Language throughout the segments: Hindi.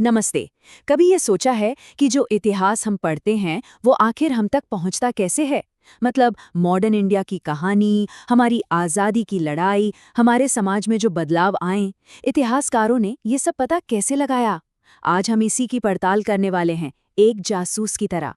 नमस्ते। कभी ये सोचा है कि जो इतिहास हम पढ़ते हैं वो आखिर हम तक पहुंचता कैसे है? मतलब मॉडर्न इंडिया की कहानी, हमारी आज़ादी की लड़ाई, हमारे समाज में जो बदलाव आए, इतिहासकारों ने ये सब पता कैसे लगाया? आज हम इसी की पड़ताल करने वाले हैं, एक जासूस की तरह।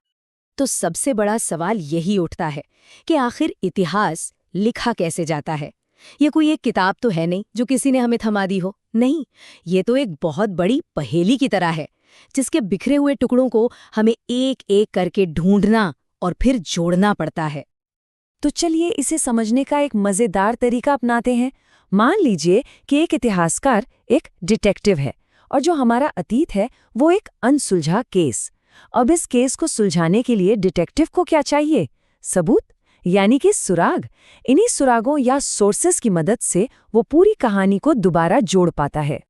तो सबसे बड़ा सवाल यही उठता है कि आखिर इतिहास लिखा कैसे जाता है। ये कोई एक किताब तो है नहीं जो किसी ने हमें थमा दी हो। नहीं, ये तो एक बहुत बड़ी पहेली की तरह है, जिसके बिखरे हुए टुकड़ों को हमें एक एक करके ढूंढना और फिर जोड़ना पड़ता है। तो चलिए इसे समझने का एक मज़ेदार तरीका अपनाते हैं। मान लीजिए कि एक इतिहासकार एक डिटेक्टिव है और जो हमारा अतीत है वो एक अनसुलझा केस। अब इस केस को सुलझाने के लिए डिटेक्टिव को क्या चाहिए? सबूत, यानी कि सुराग। इन्हीं सुरागों या सोर्सेस की मदद से वो पूरी कहानी को दोबारा जोड़ पाता है।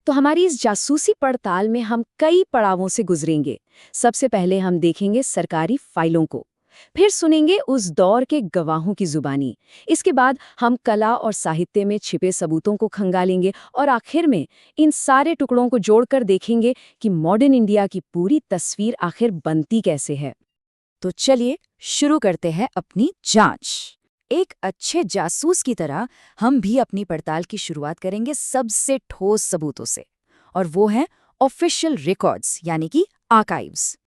तो हमारी इस जासूसी पड़ताल में हम कई पड़ावों से गुजरेंगे। सबसे पहले हम देखेंगे सरकारी फाइलों को, फिर सुनेंगे उस दौर के गवाहों की जुबानी। इसके बाद हम कला और साहित्य में छिपे सबूतों को खंगालेंगे और आखिर में इन सारे टुकड़ों को जोड़कर देखेंगे कि मॉडर्न इंडिया की पूरी तस्वीर आखिर बनती कैसे है। तो चलिए शुरू करते हैं अपनी जांच। एक अच्छे जासूस की तरह हम भी अपनी पड़ताल की शुरुआत करेंगे सबसे ठोस सबूतों से, और वो हैं ऑफिशियल रिकॉर्ड्स, यानी कि आर्काइव्स।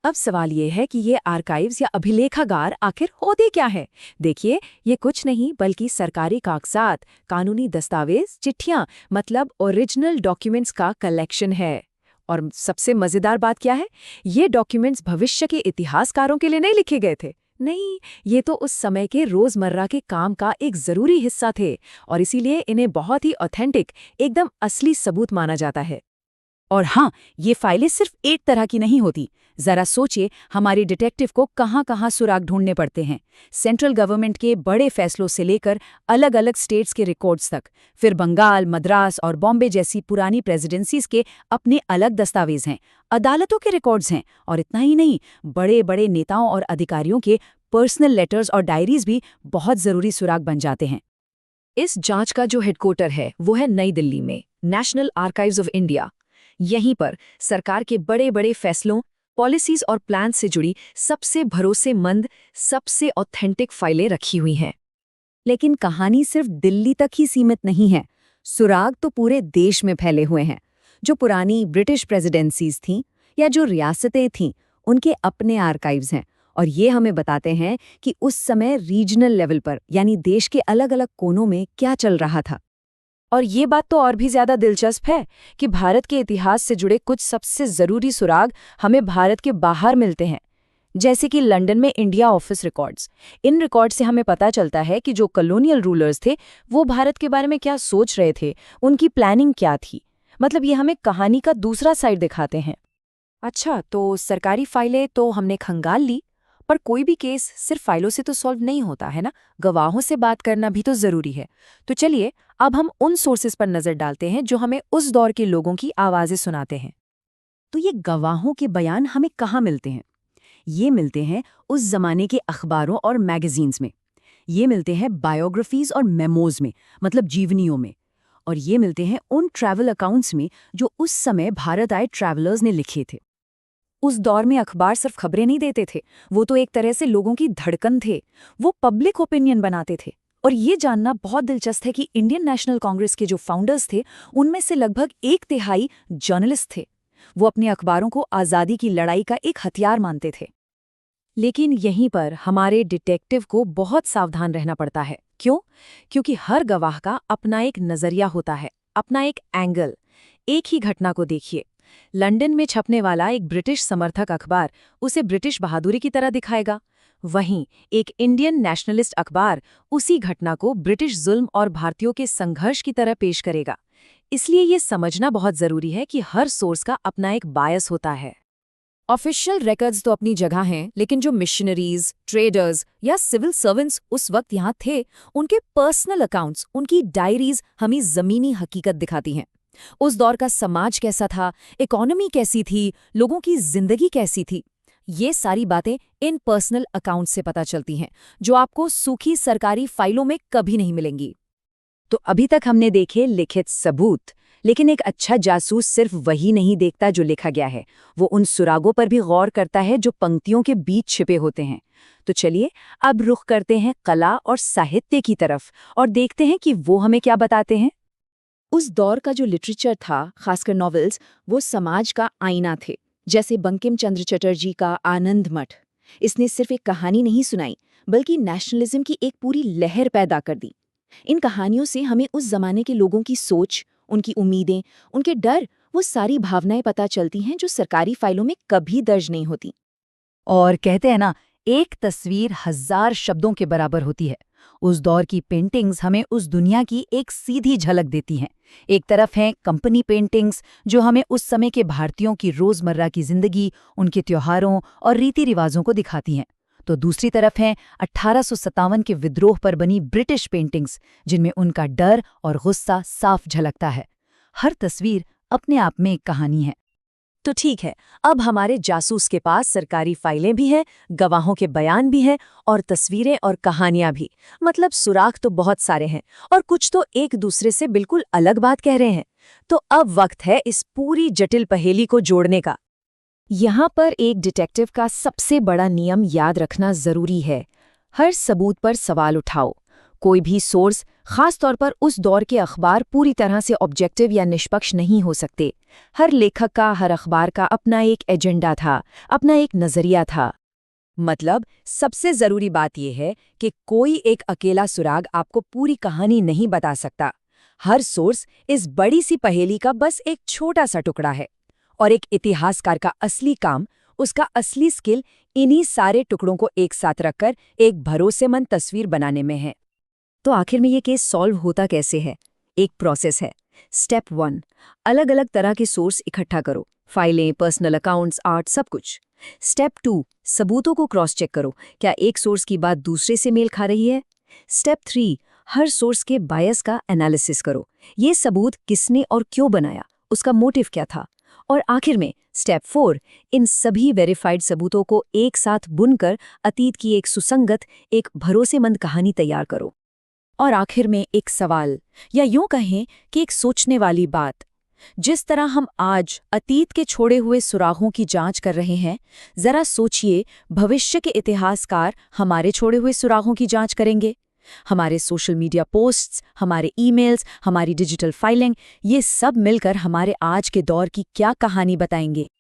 अब सवाल ये है कि ये आर्काइव्स या अभिलेखागार आखिर होते क्या है? देखिए, ये कुछ नहीं बल्कि सरकारी कागजात, कानूनी दस्तावेज, चिट्ठियां, मतलब ओरिजिनल डॉक्यूमेंट्स का कलेक्शन है। और सबसे मजेदार बात क्या है? ये डॉक्यूमेंट्स भविष्य के इतिहासकारों के लिए नहीं लिखे गए थे। नहीं, ये तो उस समय के रोजमर्रा के काम का एक जरूरी हिस्सा थे, और इसीलिए इन्हें बहुत ही ऑथेंटिक, एकदम असली सबूत माना जाता है। और हाँ, ये फाइलें सिर्फ एक तरह की नहीं होती। जरा सोचिए, हमारे डिटेक्टिव को कहाँ-कहाँ सुराग ढूंढने पड़ते हैं। सेंट्रल गवर्नमेंट के बड़े फैसलों से लेकर अलग-अलग स्टेट्स के रिकॉर्ड्स तक, फिर बंगाल, मद्रास और बॉम्बे जैसी पुरानी प्रेसिडेंसीज के अपने अलग दस्तावेज हैं, अदालतों के रिकॉर्ड्स हैं, और इतना ही नहीं, बड़े-बड़े नेताओं और अधिकारियों के पर्सनल लेटर्स और डायरीज भी बहुत जरूरी सुराग बन जाते हैं। इस जांच का जो हेडक्वार्टर है वो है नई दिल्ली में, नेशनल आर्काइव्स ऑफ इंडिया। यहीं पर सरकार के बड़े-बड़े फैसलों, पॉलिसीज और प्लान से जुड़ी सबसे भरोसेमंद, सबसे ऑथेंटिक फाइलें रखी हुई हैं। लेकिन कहानी सिर्फ दिल्ली तक ही सीमित नहीं है। सुराग तो पूरे देश में फैले हुए हैं। जो पुरानी ब्रिटिश प्रेसिडेंसीज थीं या जो रियासतें थीं, उनके अपने आर्काइव्स हैं, और ये हमें बताते हैं कि उस समय रीजनल लेवल पर, यानी देश के अलग-अलग कोनों में क्या चल रहा था। और ये बात तो और भी ज्यादा दिलचस्प है कि भारत के इतिहास से जुड़े कुछ सबसे जरूरी सुराग हमें भारत के बाहर मिलते हैं, जैसे कि लंदन में India office records. In record से हमें पता चलता है कि जो कॉलोनियल रूलर्स थे वो भारत के बारे में क्या सोच रहे थे, उनकी प्लानिंग क्या थी। मतलब ये हमें कहानी का दूसरा साइड दिखाते हैं। अच्छा, तो सरकारी फाइलें तो हमने खंगाल ली, पर कोई भी केस सिर्फ फाइलों से तो सॉल्व नहीं होता है ना। गवाहों से बात करना भी तो जरूरी है। तो चलिए अब हम उन सोर्सेस पर नजर डालते हैं जो हमें उस दौर के लोगों की आवाजें सुनाते हैं। तो ये गवाहों के बयान हमें कहाँ मिलते हैं? ये मिलते हैं उस जमाने के अखबारों और मैगजीन्स में। ये मिलते हैं बायोग्राफीज और मेमोज में, मतलब जीवनियों में। और ये मिलते हैं उन ट्रैवल अकाउंट्स में जो उस समय भारत आए ट्रैवलर्स ने लिखे थे। उस दौर में अखबार सिर्फ खबरें नहीं देते थे, वो तो एक तरह से लोगों की धड़कन थे। वो पब्लिक ओपिनियन बनाते थे। और ये जानना बहुत दिलचस्प है कि इंडियन नेशनल कांग्रेस के जो फाउंडर्स थे, उनमें से लगभग 1/3 जर्नलिस्ट थे। वो अपने अखबारों को आज़ादी की लड़ाई का एक हथियार मानते थे। लेकिन यहीं पर हमारे डिटेक्टिव को बहुत सावधान रहना पड़ता है। क्यों? क्योंकि हर गवाह का अपना एक नजरिया होता है, अपना एक एंगल। एक ही घटना को देखिए, लंदन में छपने वाला एक ब्रिटिश समर्थक अखबार उसे ब्रिटिश बहादुरी की तरह दिखाएगा। वहीं एक इंडियन नेशनलिस्ट अखबार उसी घटना को ब्रिटिश जुल्म और भारतीयों के संघर्ष की तरह पेश करेगा। इसलिए ये समझना बहुत जरूरी है कि हर सोर्स का अपना एक बायस होता है। ऑफिशियल रिकॉर्ड्स तो अपनी जगह हैं, लेकिन जो मिशनरीज, ट्रेडर्स या सिविल सर्वेंट्स उस वक्त यहाँ थे, उनके पर्सनल अकाउंट्स, उनकी डायरीज हमें जमीनी हकीकत दिखाती हैं। उस दौर का समाज कैसा था, इकोनॉमी कैसी थी, लोगों की जिंदगी कैसी थी, ये सारी बातें इन पर्सनल अकाउंट से पता चलती हैं, जो आपको सूखी सरकारी फाइलों में कभी नहीं मिलेंगी। तो अभी तक हमने देखे लिखित सबूत, लेकिन एक अच्छा जासूस सिर्फ वही नहीं देखता जो लिखा गया है, वो उन सुरागों पर भी गौर करता है जो पंक्तियों के बीच छिपे होते हैं। तो चलिए अब रुख करते हैं कला और साहित्य की तरफ और देखते हैं कि वो हमें क्या बताते हैं। उस दौर का जो लिटरेचर था, खासकर नॉवेल्स, वो समाज का आईना थे। जैसे बंकिम चंद्र चटर्जी का आनंद मठ, इसने सिर्फ एक कहानी नहीं सुनाई, बल्कि नेशनलिज्म की एक पूरी लहर पैदा कर दी। इन कहानियों से हमें उस जमाने के लोगों की सोच, उनकी उम्मीदें, उनके डर, वो सारी भावनाएं पता चलती हैं जो सरकारी फाइलों में कभी दर्ज नहीं होती। और कहते हैं ना, एक तस्वीर 1000 शब्दों के बराबर होती है। उस दौर की पेंटिंग्स हमें उस दुनिया की एक सीधी झलक देती हैं। एक तरफ हैं कंपनी पेंटिंग्स जो हमें उस समय के भारतीयों की रोजमर्रा की जिंदगी, उनके त्योहारों और रीति रिवाजों को दिखाती हैं। तो दूसरी तरफ हैं 1857 के विद्रोह पर बनी ब्रिटिश पेंटिंग्स, जिनमें उनका डर और गुस्सा साफ झलकता है। हर तस्वीर अपने आप में एक कहानी है। तो ठीक है, अब हमारे जासूस के पास सरकारी फाइलें भी हैं, गवाहों के बयान भी हैं और तस्वीरें और कहानियां भी। मतलब सुराग तो बहुत सारे हैं और कुछ तो एक दूसरे से बिल्कुल अलग बात कह रहे हैं। तो अब वक्त है इस पूरी जटिल पहेली को जोड़ने का। यहाँ पर एक डिटेक्टिव का सबसे बड़ा नियम याद रखना जरूरी है। हर सबूत पर सवाल उठाओ। कोई भी सोर्स, खास तौर पर उस दौर के अखबार, पूरी तरह से ऑब्जेक्टिव या निष्पक्ष नहीं हो सकते। हर लेखक का, हर अखबार का अपना एक एजेंडा था, अपना एक नजरिया था। मतलब सबसे जरूरी बात यह है कि कोई एक अकेला सुराग आपको पूरी कहानी नहीं बता सकता। हर सोर्स इस बड़ी सी पहेली का बस एक छोटा सा टुकड़ा है। और एक इतिहासकार का असली काम, उसका असली स्किल इन्हीं सारे टुकड़ों को एक साथ रखकर एक भरोसेमंद तस्वीर बनाने में है। तो आखिर में ये केस सॉल्व होता कैसे है? एक प्रोसेस है। स्टेप 1, अलग अलग तरह के सोर्स इकट्ठा करो, फाइलें, पर्सनल अकाउंट्स, आर्ट, सब कुछ। स्टेप 2, सबूतों को क्रॉस चेक करो, क्या एक सोर्स की बात दूसरे से मेल खा रही है। स्टेप 3, हर सोर्स के बायस का एनालिसिस करो, ये सबूत किसने और क्यों बनाया, उसका मोटिव क्या था। और आखिर में स्टेप 4, इन सभी वेरीफाइड सबूतों को एक साथ बुनकर अतीत की एक सुसंगत, एक भरोसेमंद कहानी तैयार करो। और आखिर में एक सवाल, या यूं कहें कि एक सोचने वाली बात। जिस तरह हम आज अतीत के छोड़े हुए सुरागों की जांच कर रहे हैं, जरा सोचिए भविष्य के इतिहासकार हमारे छोड़े हुए सुरागों की जांच करेंगे। हमारे सोशल मीडिया पोस्ट्स, हमारे ईमेल्स, हमारी डिजिटल फाइलिंग, ये सब मिलकर हमारे आज के दौर की क्या कहानी बताएंगे।